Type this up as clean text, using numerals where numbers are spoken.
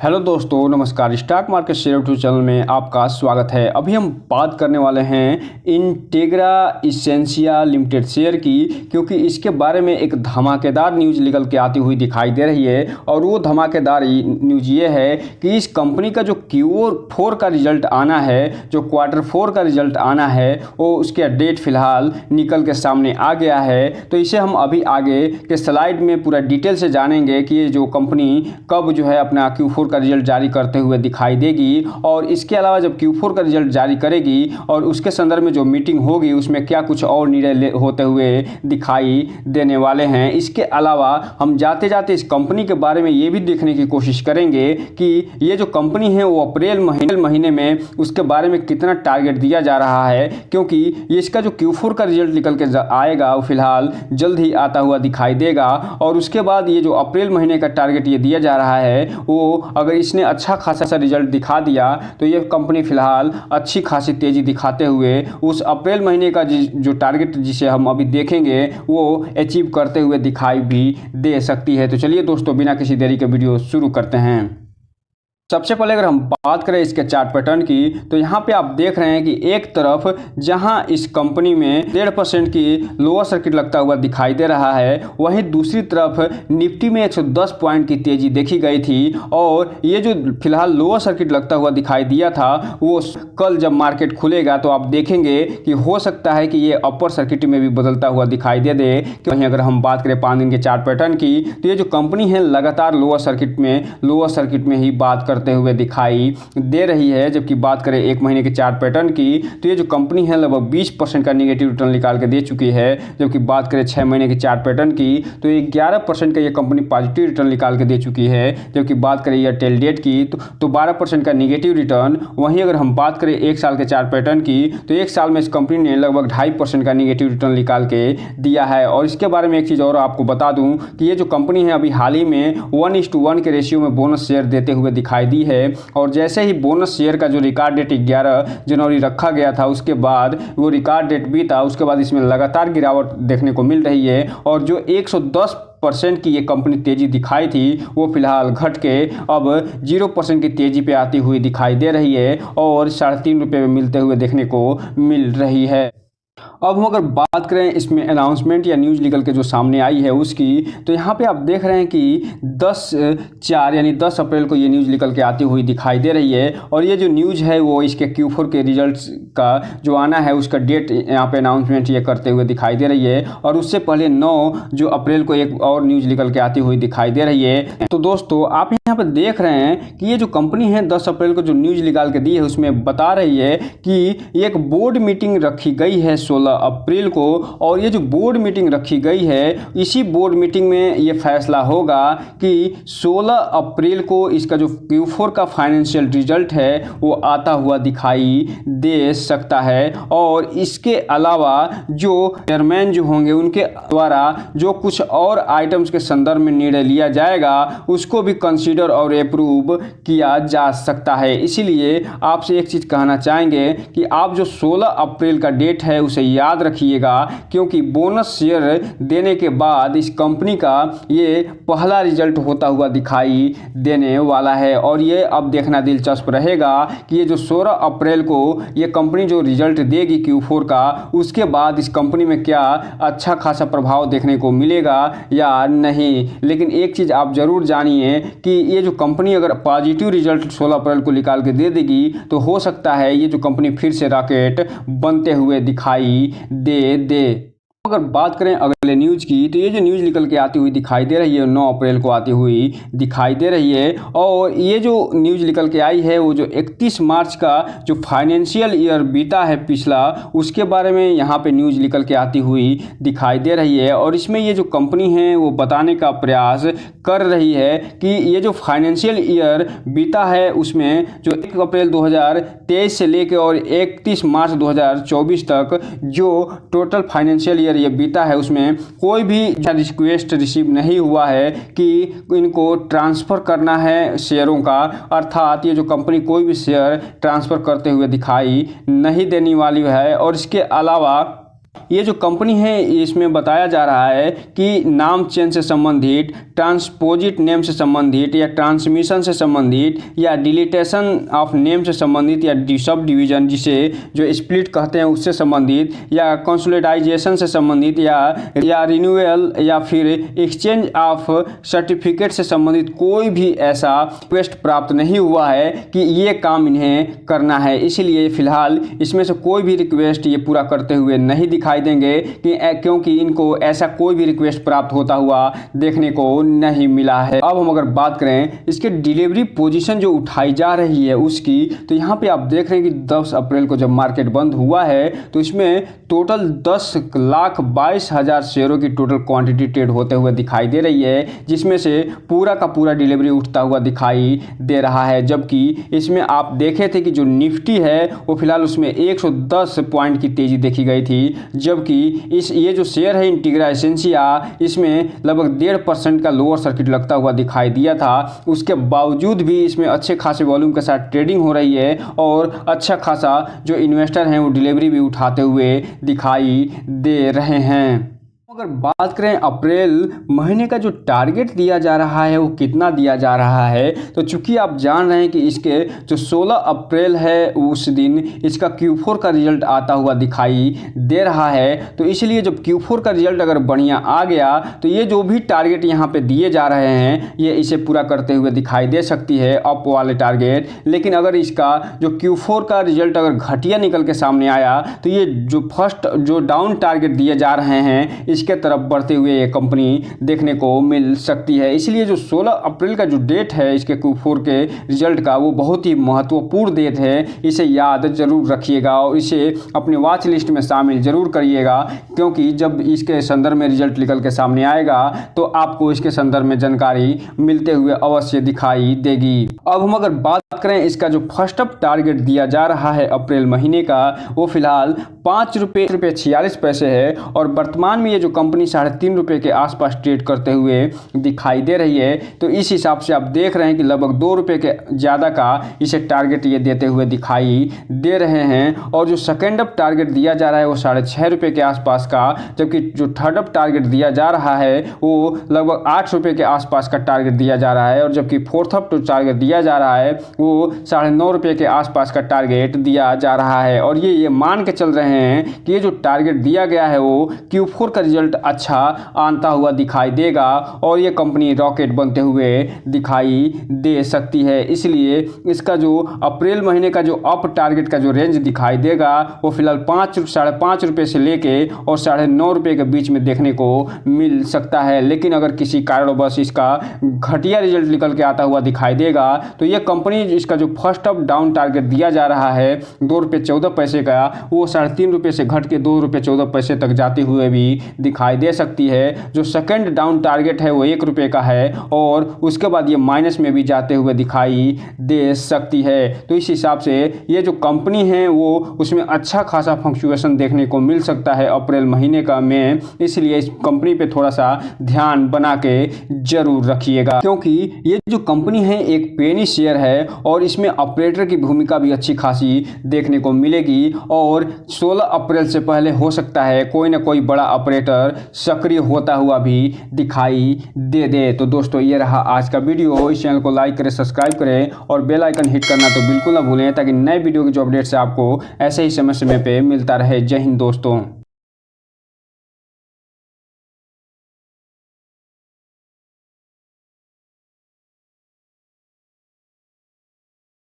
Hello दोस्तों, नमस्कार। Stock market share YouTube channel में आपका स्वागत है। अभी हम बात करने वाले हैं इंटेग्रा एसेंशिया लिमिटेड शेयर की, क्योंकि इसके बारे में एक धमाकेदार न्यूज़ निकल के आती हुई दिखाई दे रही है। और वो धमाकेदार न्यूज़ ये है कि इस कंपनी का जो Q4 का रिजल्ट आना है, जो Q4 का रिजल्ट आना है, वो उसके डेट फिलहाल निकल के सामने आ गया है। तो इसे हम अभी आगे के स्लाइड में पूरा डिटेल से जानेंगे कि ये जो कंपनी कब जो है अपना Q4 का रिजल्ट जारी करते हुए दिखाई देगी। और इसके अलावा जब Q4 का रिजल्ट जारी करेगी और उसके संदर्भ में जो मीटिंग होगी उसमें क्या कुछ और निर्णय होते हुए दिखाई देने वाले हैं। इसके अलावा हम जाते जाते इस कंपनी के बारे में ये भी देखने की कोशिश करेंगे कि ये जो कंपनी है वो अप्रैल महीने में उसके बारे में कितना टारगेट दिया जा रहा है, क्योंकि ये इसका जो Q4 का रिजल्ट निकल के आएगा वो फिलहाल जल्द ही आता हुआ दिखाई देगा। और उसके बाद ये जो अप्रैल महीने का टारगेट ये दिया जा रहा है, वो अगर इसने अच्छा खासा रिजल्ट दिखा दिया तो ये कंपनी फिलहाल अच्छी खासी तेज़ी दिखाते हुए उस अप्रैल महीने का जो टारगेट जिसे हम अभी देखेंगे वो अचीव करते हुए दिखाई भी दे सकती है। तो चलिए दोस्तों, बिना किसी देरी के वीडियो शुरू करते हैं। सबसे पहले अगर हम बात करें इसके चार्ट पैटर्न की, तो यहाँ पे आप देख रहे हैं कि एक तरफ जहाँ इस कंपनी में 1.5% की लोअर सर्किट लगता हुआ दिखाई दे रहा है, वहीं दूसरी तरफ निफ्टी में 110 पॉइंट की तेज़ी देखी गई थी। और ये जो फिलहाल लोअर सर्किट लगता हुआ दिखाई दिया था, वो कल जब मार्केट खुलेगा तो आप देखेंगे कि हो सकता है कि ये अपर सर्किट में भी बदलता हुआ दिखाई दे दे। वहीं अगर हम बात करें 5 दिन के चार्ट पैटर्न की, तो ये जो कंपनी है लगातार लोअर सर्किट में ही बात करते हुए दिखाई दे रही है। जबकि बात करें 1 महीने के चार्ट पैटर्न की, तो ये जो कंपनी है लगभग 20% का नेगेटिव रिटर्न निकाल के दे चुकी है। जबकि बात करें 6 महीने के चार्ट पैटर्न की, तो 11% का ये कंपनी पॉजिटिव रिटर्न निकाल के दे चुकी है। जबकि बात करें एयरटेल डेट की, तो 12% का नेगेटिव रिटर्न। वहीं अगर हम बात करें 1 साल के चार्ट पैटर्न की, तो 1 साल में इस कंपनी ने लगभग 2.5% का नेगेटिव रिटर्न निकाल के दिया है। और इसके बारे में एक चीज़ और आपको बता दूं कि ये जो कंपनी है अभी हाल ही में 1:1 के रेशियो में बोनस शेयर देते हुए दिखाई दी है। और जैसे ही बोनस शेयर का जो रिकॉर्ड डेट 11 जनवरी रखा गया था, उसके बाद वो रिकॉर्ड डेट भी था, उसके बाद इसमें लगातार गिरावट देखने को मिल रही है। और जो 110% की ये कंपनी तेज़ी दिखाई थी, वो फिलहाल घट के अब 0% की तेज़ी पे आती हुई दिखाई दे रही है और 3.5 रुपये में मिलते हुए देखने को मिल रही है। अब हम अगर बात करें इसमें अनाउंसमेंट या न्यूज़ निकल के जो सामने आई है उसकी, तो यहाँ पे आप देख रहे हैं कि 10/4 यानी 10 अप्रैल को ये न्यूज़ निकल के आती हुई दिखाई दे रही है। और ये जो न्यूज़ है वो इसके Q4 के रिजल्ट्स का जो आना है उसका डेट यहाँ पे अनाउंसमेंट ये करते हुए दिखाई दे रही है। और उससे पहले 9 जो अप्रैल को एक और न्यूज़ निकल के आती हुई दिखाई दे रही है। तो दोस्तों, आप यहाँ पर देख रहे हैं कि ये जो कंपनी है 10 अप्रैल को जो न्यूज़ निकाल के दी है उसमें बता रही है कि एक बोर्ड मीटिंग रखी गई है 16 अप्रैल को। और ये जो बोर्ड मीटिंग रखी गई है, इसी बोर्ड मीटिंग में ये फैसला होगा कि 16 अप्रैल को इसका जो Q4 का फाइनेंशियल रिजल्ट है वो आता हुआ दिखाई दे सकता है। और इसके अलावा जो चेयरमैन जो होंगे उनके द्वारा जो कुछ और आइटम्स के संदर्भ में निर्णय लिया जाएगा उसको भी कंसीडर और अप्रूव किया जा सकता है। इसीलिए आपसे एक चीज़ कहना चाहेंगे कि आप जो 16 अप्रैल का डेट है उसे याद रखिएगा, क्योंकि बोनस शेयर देने के बाद इस कंपनी का ये पहला रिजल्ट होता हुआ दिखाई देने वाला है। और ये अब देखना दिलचस्प रहेगा कि ये जो 16 अप्रैल को ये कंपनी जो रिजल्ट देगी Q4 का, उसके बाद इस कंपनी में क्या अच्छा खासा प्रभाव देखने को मिलेगा या नहीं। लेकिन एक चीज़ आप ज़रूर जानिए कि ये जो कंपनी अगर पॉजिटिव रिजल्ट 16 अप्रैल को निकाल के दे देगी तो हो सकता है ये जो कंपनी फिर से रॉकेट बनते हुए दिखाई दे। अगर बात करें अगले न्यूज़ की, तो ये जो न्यूज़ निकल के आती हुई दिखाई दे रही है 9 अप्रैल को आती हुई दिखाई दे रही है। और ये जो न्यूज़ निकल के आई है वो जो 31 मार्च का जो फाइनेंशियल ईयर बीता है पिछला, उसके बारे में यहाँ पे न्यूज़ निकल के आती हुई दिखाई दे रही है। और इसमें ये जो कंपनी है वो बताने का प्रयास कर रही है कि ये जो फाइनेंशियल ईयर बीता है उसमें जो 1 अप्रैल 2023 से लेकर और 31 मार्च 2024 तक जो टोटल फाइनेंशियल ईयर ये बीता है उसमें कोई भी रिक्वेस्ट रिसीव नहीं हुआ है कि इनको ट्रांसफ़र करना है शेयरों का। अर्थात ये जो कंपनी कोई भी शेयर ट्रांसफ़र करते हुए दिखाई नहीं देने वाली है। और इसके अलावा ये जो कंपनी है इसमें बताया जा रहा है कि नाम चेंज से संबंधित, ट्रांसपोजिट नेम से संबंधित या ट्रांसमिशन से संबंधित या डिलीटेशन ऑफ नेम से संबंधित या सब डिवीजन जिसे जो स्प्लिट कहते हैं उससे संबंधित या कंसोलिडाइजेशन से संबंधित या रिन्यूअल या फिर एक्सचेंज ऑफ सर्टिफिकेट से संबंधित कोई भी ऐसा रिक्वेस्ट प्राप्त नहीं हुआ है कि ये काम इन्हें करना है। इसीलिए फिलहाल इसमें से कोई भी रिक्वेस्ट ये पूरा करते हुए नहीं दिखाई देंगे क्योंकि इनको ऐसा कोई भी रिक्वेस्ट प्राप्त होता हुआ देखने को नहीं मिला है। अब हम अगर बात करें इसके डिलीवरी पोजीशन जो उठाई जा रही है उसकी, तो यहाँ पे आप देख रहे हैं कि 10 अप्रैल को जब मार्केट बंद हुआ है तो इसमें टोटल 10,22,000 शेयरों की टोटल क्वांटिटी ट्रेड होते हुए दिखाई दे रही है, जिसमें से पूरा का पूरा डिलीवरी उठता हुआ दिखाई दे रहा है। जबकि इसमें आप देखे थे कि जो निफ्टी है वो फिलहाल उसमें 110 पॉइंट की तेजी देखी गई थी, जबकि ये जो शेयर है इंटीग्रा एसेंशिया इसमें लगभग 1.5% का लोअर सर्किट लगता हुआ दिखाई दिया था। उसके बावजूद भी इसमें अच्छे खासे वॉल्यूम के साथ ट्रेडिंग हो रही है और अच्छा खासा जो इन्वेस्टर हैं वो डिलीवरी भी उठाते हुए दिखाई दे रहे हैं। अगर बात करें अप्रैल महीने का जो टारगेट दिया जा रहा है वो कितना दिया जा रहा है, तो चूंकि आप जान रहे हैं कि इसके जो 16 अप्रैल है उस दिन इसका Q4 का रिजल्ट आता हुआ दिखाई दे रहा है, तो इसलिए जब Q4 का रिजल्ट अगर बढ़िया आ गया तो ये जो भी टारगेट यहाँ पे दिए जा रहे हैं ये इसे पूरा करते हुए दिखाई दे सकती है अप वाले टारगेट। लेकिन अगर इसका जो Q4 का रिजल्ट अगर घटिया निकल के सामने आया तो ये जो फर्स्ट जो डाउन टारगेट दिए जा रहे हैं इसके तरफ बढ़ते हुए ये कंपनी देखने को मिल सकती है। इसलिए जो 16 अप्रैल का जो डेट है इसके Q4 के रिजल्ट का वो बहुत ही महत्वपूर्ण डेट है, इसे याद जरूर रखिएगा और इसे अपने वॉच लिस्ट में शामिल जरूर करिएगा, क्योंकि जब इसके संदर्भ में रिजल्ट निकल के सामने आएगा तो आपको इसके संदर्भ में जानकारी मिलते हुए अवश्य दिखाई देगी। अब हम अगर बात करें इसका जो फर्स्ट अप टारगेट दिया जा रहा है अप्रैल महीने का वो फिलहाल ₹5.46 है और वर्तमान में ये जो कंपनी ₹3.5 के आसपास ट्रेड करते हुए दिखाई दे रही है। तो इस हिसाब से आप देख रहे हैं कि लगभग ₹2 के ज़्यादा का इसे टारगेट ये देते हुए दिखाई दे रहे हैं। और जो सेकेंड अप टारगेट दिया जा रहा है वो ₹6.5 के आसपास का, जबकि जो थर्ड अप टारगेट दिया जा रहा है वो लगभग ₹8 के आसपास का टारगेट दिया जा रहा है। और जबकि फोर्थ अप टारगेट दिया जा रहा है वो ₹9.5 के आसपास का टारगेट दिया जा रहा है। और ये मान के चल रहे हैं कि ये जो टारगेट दिया गया है वो Q4 का रिजल्ट अच्छा आता हुआ दिखाई देगा और ये कंपनी रॉकेट बनते हुए दिखाई दे सकती है। इसलिए इसका जो अप्रैल महीने का जो अप टारगेट का जो रेंज दिखाई देगा वो फिलहाल ₹5.5 से लेके और ₹9.5 के बीच में देखने को मिल सकता है। लेकिन अगर किसी कारणवश इसका घटिया रिजल्ट निकल के आता हुआ दिखाई देगा तो ये कंपनी इसका जो फर्स्ट अप डाउन टारगेट दिया जा रहा है ₹2.14 का वो ₹3.5 से घट के ₹2.14 तक जाते हुए भी दिखाई दे सकती है। जो सेकंड डाउन टारगेट है वो ₹1 का है और उसके बाद ये माइनस में भी जाते हुए दिखाई दे सकती है। तो इस हिसाब से ये जो कंपनी है वो उसमें अच्छा खासा फ्लक्चुएशन देखने को मिल सकता है अप्रैल महीने का में। इसलिए इस कंपनी पे थोड़ा सा ध्यान बना के जरूर रखिएगा, क्योंकि ये जो कंपनी है एक पेनी शेयर है और इसमें ऑपरेटर की भूमिका भी अच्छी खासी देखने को मिलेगी और 16 अप्रैल से पहले हो सकता है कोई ना कोई बड़ा ऑपरेटर सक्रिय होता हुआ भी दिखाई दे। तो दोस्तों ये रहा आज का वीडियो। इस चैनल को लाइक करें, सब्सक्राइब करें और बेल आइकन हिट करना तो बिल्कुल ना भूलें, ताकि नए वीडियो की जो अपडेट्स है आपको ऐसे ही समय पे मिलता रहे। जय हिंद दोस्तों।